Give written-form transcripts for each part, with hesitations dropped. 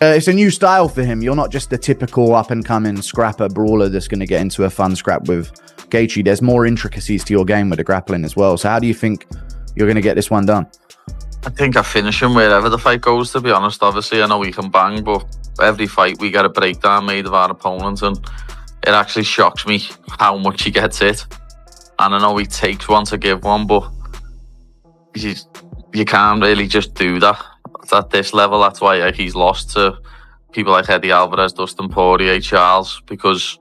It's a new style for him. You're not just the typical up-and-coming scrapper brawler that's going to get into a fun scrap with Gaethje. There's more intricacies to your game with the grappling as well. So how do you think you're going to get this one done? I think I finish him wherever the fight goes, to be honest. Obviously, I know he can bang, but every fight we get a breakdown made of our opponent, and it actually shocks me how much he gets hit. And I know he takes one to give one, but you can't really just do that at this level. That's why he's lost to people like Eddie Alvarez, Dustin Poirier, Charles, because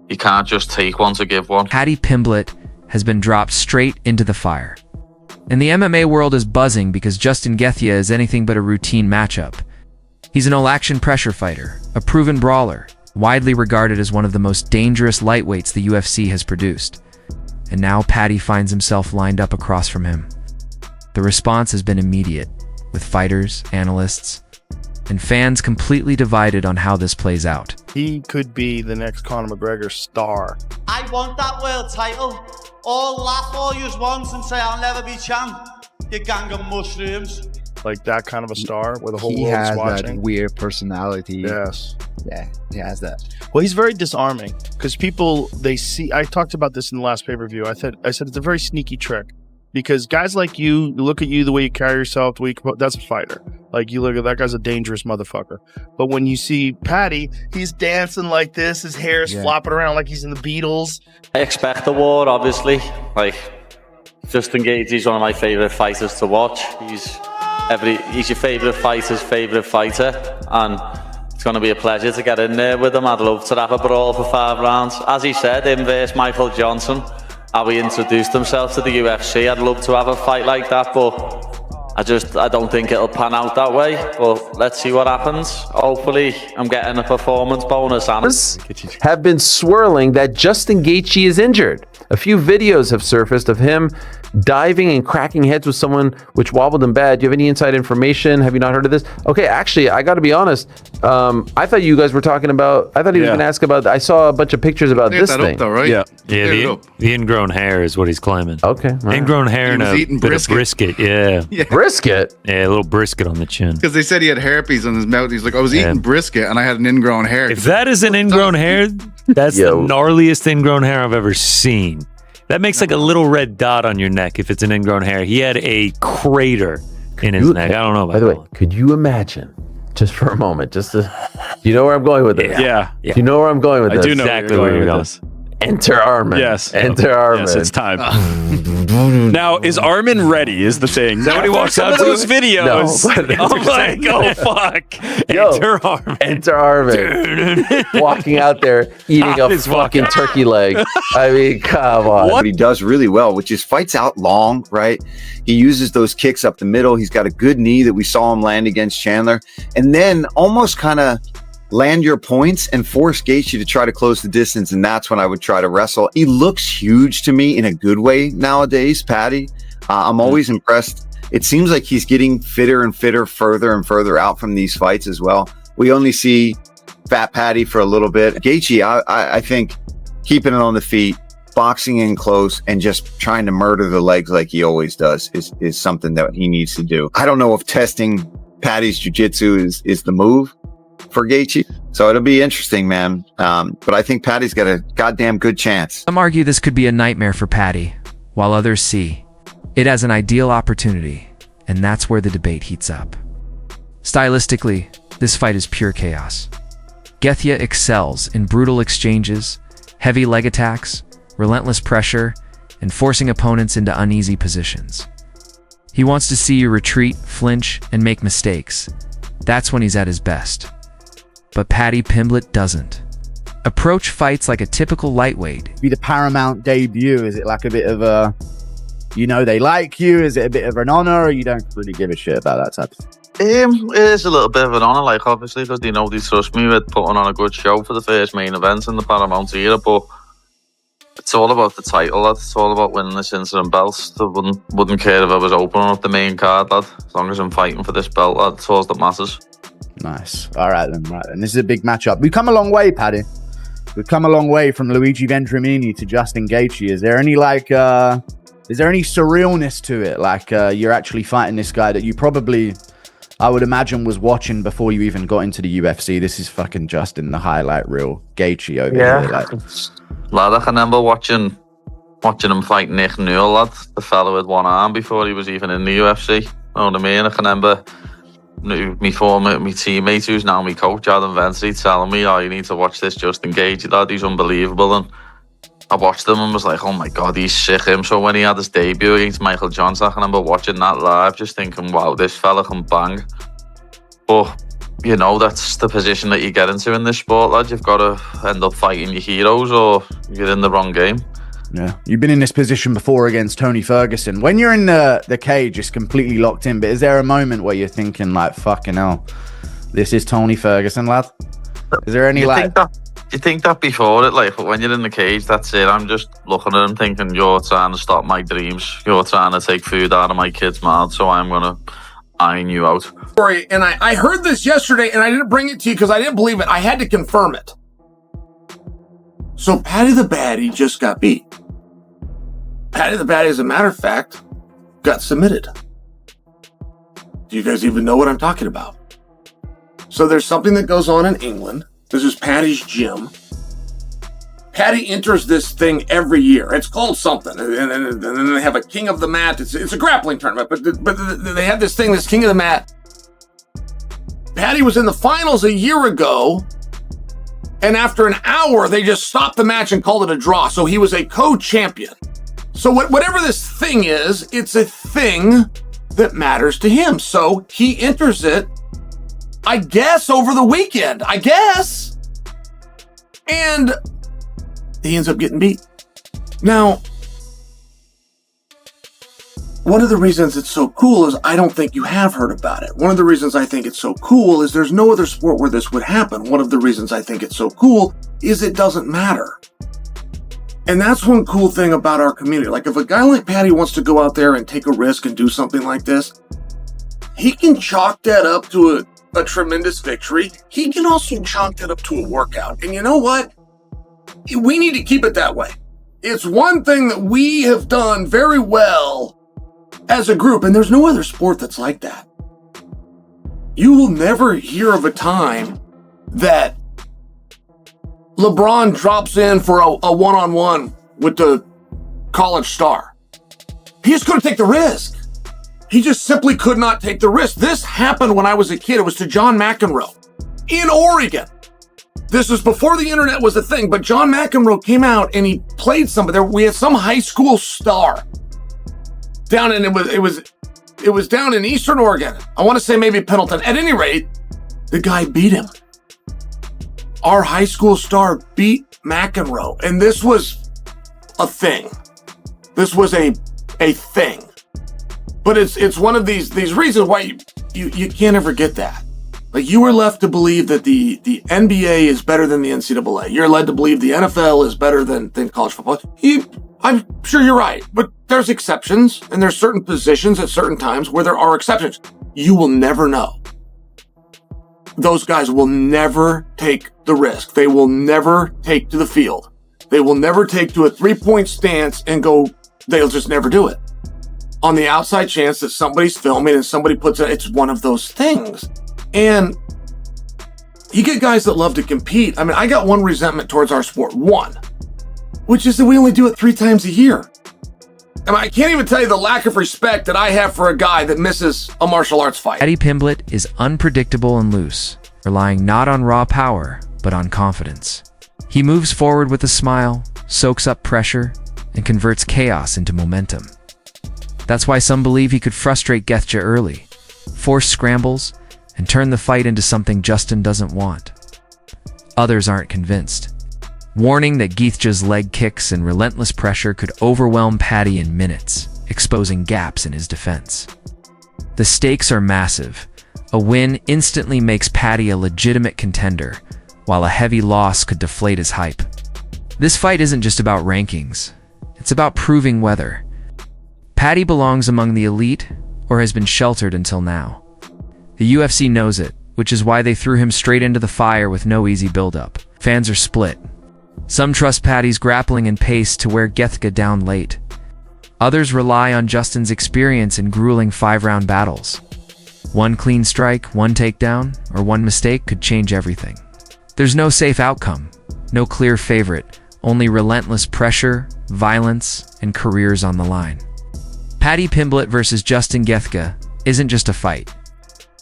you can't just take one to give one. Paddy Pimblett has been dropped straight into the fire. And the MMA world is buzzing because Justin Gaethje is anything but a routine matchup. He's an all-action pressure fighter, a proven brawler, widely regarded as one of the most dangerous lightweights the UFC has produced. And now Paddy finds himself lined up across from him. The response has been immediate, with fighters, analysts, and fans completely divided on how this plays out. He could be the next Conor McGregor star. I want that world title. All laugh all you want and say I'll never be champ. You gang of mushrooms. Like that kind of a star where the whole He world has is watching. that weird personality. Yes. Yeah, he has that. Well, he's very disarming because people, they see, I talked about this in the last pay-per-view. I said it's a very sneaky trick because guys like you look at you, the way you carry yourself, the way you, that's a fighter. Like you look at that guy's a dangerous motherfucker. But when you see Paddy, he's dancing like this, his hair is flopping around like he's in the Beatles. I expect the war, obviously. Like, Justin Gaethje is one of my favourite fighters to watch. He's your favourite fighter's favourite fighter, and it's going to be a pleasure to get in there with him. I'd love to have a brawl for 5 rounds. As he said, him versus Michael Johnson, how he introduced himself to the UFC. I'd love to have a fight like that, but I don't think it'll pan out that way, but let's see what happens. Hopefully, I'm getting a performance bonus on it. Have been swirling that Justin Gaethje is injured. A few videos have surfaced of him diving and cracking heads with someone which wobbled him bad. Do you have any inside information? Have you not heard of this? Okay, actually, I got to be honest. I thought you guys were talking about, I thought he was going to ask about, I saw a bunch of pictures about this thing. Up, though, right? Yeah, the ingrown hair is what he's claiming. Okay. Right. Ingrown hair and a bit of brisket. Yeah. Brisket? Yeah, a little brisket on the chin. Because they said he had herpes on his mouth. He's like, I was eating brisket and I had an ingrown hair. If that is an ingrown hair, that's the gnarliest ingrown hair I've ever seen. That makes like a little red dot on your neck if it's an ingrown hair. He had a crater in his neck. I don't know about that. By the way, could you imagine, just for a moment, do you know where I'm going with this? Yeah. Do you know where I'm going with this? I do know exactly where you're going. Enter Armin. Yes. Enter Armin. Yes, it's time. Now, is Armin ready is the thing. Nobody walks out to those videos. No, I'm like, oh, fuck. Enter Armin. Enter Armin. Walking out there eating a fucking turkey leg. I mean, come on. What he does really well, which is fights out long, right? He uses those kicks up the middle. He's got a good knee that we saw him land against Chandler. And then almost kind of land your points and force Gaethje to try to close the distance, and that's when I would try to wrestle. He looks huge to me in a good way nowadays, Paddy. I'm always impressed. It seems like he's getting fitter and fitter, further and further out from these fights as well. We only see Fat Paddy for a little bit. Gaethje, I think keeping it on the feet, boxing in close, and just trying to murder the legs like he always does is something that he needs to do. I don't know if testing Paddy's jiu-jitsu is the move for Gaethje, so it'll be interesting, man. But I think Paddy's got a goddamn good chance. Some argue this could be a nightmare for Paddy, while others see it as an ideal opportunity, and that's where the debate heats up. Stylistically, this fight is pure chaos. Gaethje excels in brutal exchanges, heavy leg attacks, relentless pressure, and forcing opponents into uneasy positions. He wants to see you retreat, flinch, and make mistakes. That's when he's at his best. But Paddy Pimblett doesn't. Approach fights like a typical lightweight. Be the Paramount debut. Is it like a bit of a, they like you? Is it a bit of an honor, or you don't really give a shit about that type of thing? It is a little bit of an honor, like, obviously, because they trust me with putting on a good show for the first main event in the Paramount era, but it's all about the title, lad. It's all about winning this interim belt. I wouldn't care if I was opening up the main card, lad. As long as I'm fighting for this belt, lad, it's all that matters. Nice. All right then. This is a big matchup. We've come a long way, Paddy. We've come a long way from Luigi Venturini to Justin Gaethje. Is there any surrealness to it? Like you're actually fighting this guy that you probably, I would imagine was watching before you even got into the UFC. This is fucking Justin, the highlight reel. Gaethje over here. Like. Lad, I can remember watching him fight Nick Newell, lad, the fellow with one arm before he was even in the UFC. You know what I mean? I can remember my teammate, who's now my coach, Adam Vensey, telling me, "Oh, you need to watch this Justin Gaethje, lad. He's unbelievable." And I watched him and was like, "Oh my god, he's sick." So when he had his debut against Michael Johnson, I can remember watching that live, just thinking, "Wow, this fella can bang." But you know, that's the position that you get into in this sport, lad. You've got to end up fighting your heroes, or you're in the wrong game. Yeah, you've been in this position before against Tony Ferguson. When you're in the cage, it's completely locked in. But is there a moment where you're thinking, like, fucking hell, this is Tony Ferguson, lad? Is there any You think that before it, like, but when you're in the cage, that's it. I'm just looking at him thinking, "You're trying to stop my dreams. You're trying to take food out of my kids' mouths, so I'm gonna iron you out." And I heard this yesterday, and I didn't bring it to you because I didn't believe it. I had to confirm it. So Paddy the Baddy just got beat. Paddy the Baddy, as a matter of fact, got submitted. Do you guys even know what I'm talking about? So there's something that goes on in England. This is Paddy's gym. Paddy enters this thing every year. It's called something. And then they have a King of the Mat. It's a grappling tournament, but they have this thing, this King of the Mat. Paddy was in the finals a year ago, and after an hour, they just stopped the match and called it a draw. So he was a co-champion. So whatever this thing is, it's a thing that matters to him. So he enters it, I guess, over the weekend. I guess. And he ends up getting beat. Now, one of the reasons it's so cool is I don't think you have heard about it. One of the reasons I think it's so cool is there's no other sport where this would happen. One of the reasons I think it's so cool is it doesn't matter. And that's one cool thing about our community. Like, if a guy like Paddy wants to go out there and take a risk and do something like this, he can chalk that up to a tremendous victory. He can also chalk that up to a workout. And you know what? We need to keep it that way. It's one thing that we have done very well as a group, and there's no other sport that's like that. You will never hear of a time that LeBron drops in for a one-on-one with the college star. He just couldn't take the risk. He just simply could not take the risk. This happened when I was a kid. It was to John McEnroe in Oregon. This was before the internet was a thing, but John McEnroe came out and he played somebody. We had some high school star down in, it was down in Eastern Oregon. I want to say maybe Pendleton. At any rate, the guy beat him. Our high school star beat McEnroe, and this was a thing. This was a thing. But it's one of these reasons why you can't ever get that. Like, you are left to believe that the NBA is better than the NCAA. You're led to believe the NFL is better than college football. I'm sure you're right, but there's exceptions, and there's certain positions at certain times where there are exceptions. You will never know. Those guys will never take the risk. They will never take to the field. They will never take to a three-point stance and go, they'll just never do it. On the outside chance that somebody's filming and somebody puts it, it's one of those things. And you get guys that love to compete. I mean, I got one resentment towards our sport. One, which is that we only do it 3 times a year. I mean, I can't even tell you the lack of respect that I have for a guy that misses a martial arts fight. Paddy Pimblett is unpredictable and loose, relying not on raw power, but on confidence. He moves forward with a smile, soaks up pressure, and converts chaos into momentum. That's why some believe he could frustrate Gaethje early, force scrambles, and turn the fight into something Justin doesn't want. Others aren't convinced, warning that Gaethje's leg kicks and relentless pressure could overwhelm Paddy in minutes, exposing gaps in his defense. The stakes are massive. A win instantly makes Paddy a legitimate contender, while a heavy loss could deflate his hype. This fight isn't just about rankings. It's about proving whether Paddy belongs among the elite or has been sheltered until now. The UFC knows it, which is why they threw him straight into the fire with no easy build-up. Fans are split. Some trust Paddy's grappling and pace to wear Gaethje down late. Others rely on Justin's experience in grueling 5-round battles. One clean strike, one takedown, or one mistake could change everything. There's no safe outcome, no clear favorite, only relentless pressure, violence, and careers on the line. Paddy Pimblett versus Justin Gaethje isn't just a fight.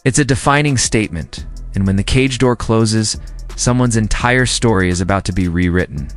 It's a defining statement, and when the cage door closes, someone's entire story is about to be rewritten.